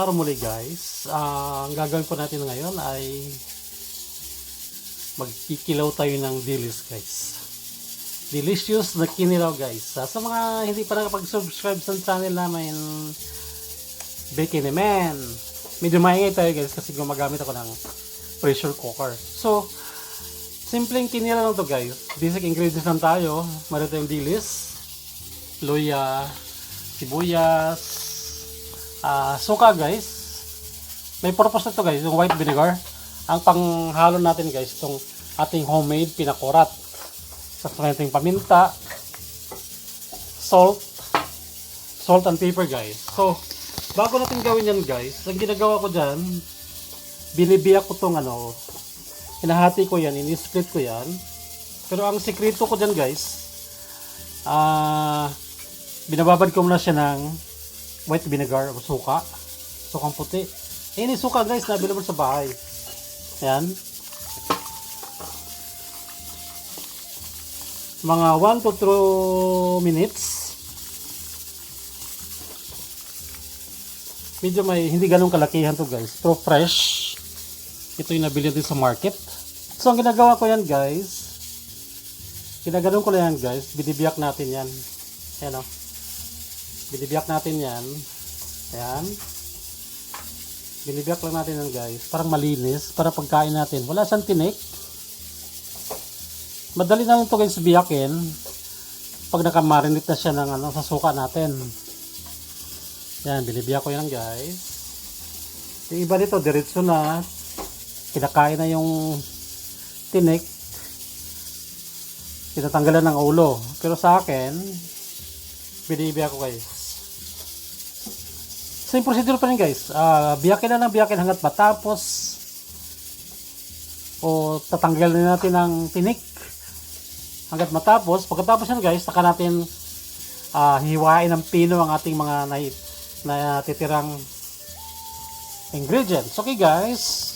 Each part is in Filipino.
araw muli guys. Ang gagawin po natin ngayon ay magkikilaw tayo ng dilis guys. Delicious na kinilaw guys. Sa mga hindi pa nakapag-subscribe sa channel namin, Becky naman. Medyo maingay tayo guys kasi gumagamit ako ng pressure cooker. So, simpleng kinilaw lang to guys. Basic ingredients lang tayo. Meron tayong dilis, luya, sibuyas, suka guys. May purpose na to guys, yung white vinegar. Ang panghalo natin guys, itong ating homemade pinakurat. Saka natin paminta, salt and pepper guys. So, bago natin gawin yan guys, ang ginagawa ko dyan, binibiyak ko tong hinahati ko yan, ini-split ko yan. Pero ang sekreto ko dyan guys, binababad ko muna siya ng white vinegar o sukang puti. Ini suka guys na available sa bahay. Ayan. Mga 1 to 2 minutes. Medyo hindi ganun kalakihan to guys. Pero fresh. Ito yung nabili din sa market. So ang ginagawa ko yan guys, ginaganon ko lang yan guys, binibiyak natin yan. Ayan o. Binibiyak natin yan. Ayan. Binibiyak lang natin yan guys. Parang malinis. Para pagkain natin. Wala siyang tinik. Madali na lang ito guys biyakin. Pag nakamarinate na siya ng sa suka natin. Ayan. Binibiyak ko yan guys. Yung iba dito diretso na. Kinakain na yung tinik. Tinatanggalan ng ulo. Pero sa akin, binibiyak ko guys. Same procedure pa rin guys. Biyakin na lang biyakin hanggat matapos. O tatanggalin natin ng tinik. Hanggat matapos. Pagkatapos yan guys, saka natin hiwain ng pino ang ating mga natitirang ingredients. Okay guys.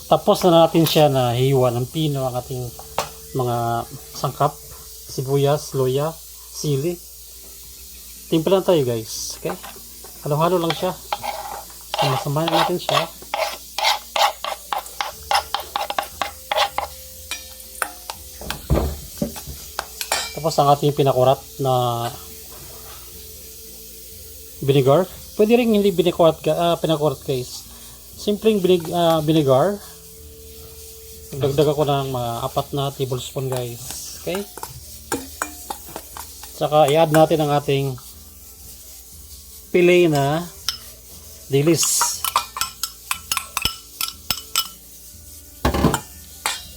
Tapos na natin siya na hiwa ng pino ang ating mga sangkap, sibuyas, luya, sili. Timpla lang tayo guys. Okay? Halo-halo lang siya. Masamahin natin siya. Tapos ang ating pinakurat na vinegar. Pwede rin hindi pinakurat guys. Simpleng vinegar. Dagdag ako ng mga 4 na tablespoon guys. Okay? Tsaka i-add natin ang ating pilay na dilis.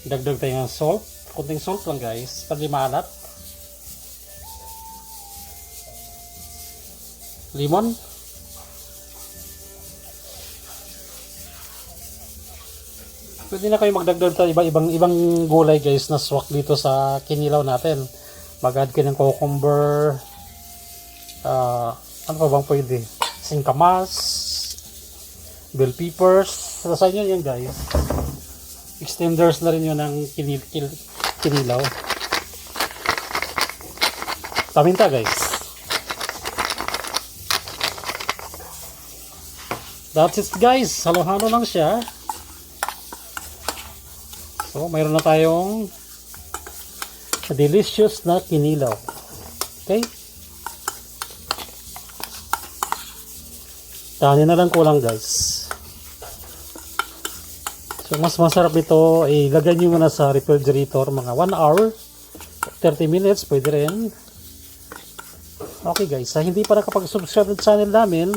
Dagdag tayo ng salt. Kunting salt lang guys. Para di maalat. Lemon. Pwede na kayo magdagdag tayo ibang gulay guys na swak dito sa kinilaw natin. Mag-add kayo ng cucumber. Ano pa bang pwede? Singkamas. Bell peppers. Sa inyo yan guys. Extenders na rin yun ng kinilaw. Paminta guys. That's it guys. Halo-halo lang siya. So, mayroon na tayong delicious na kinilaw. Okay? Kanin na lang kulang guys. So, mas masarap ito. Ilagay nyo muna sa refrigerator mga 1 hour, 30 minutes, pwede rin. Okay guys, sa hindi pa nakapag-subscribe sa channel namin,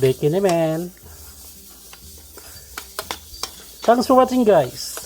Becky naman. Thanks for watching guys.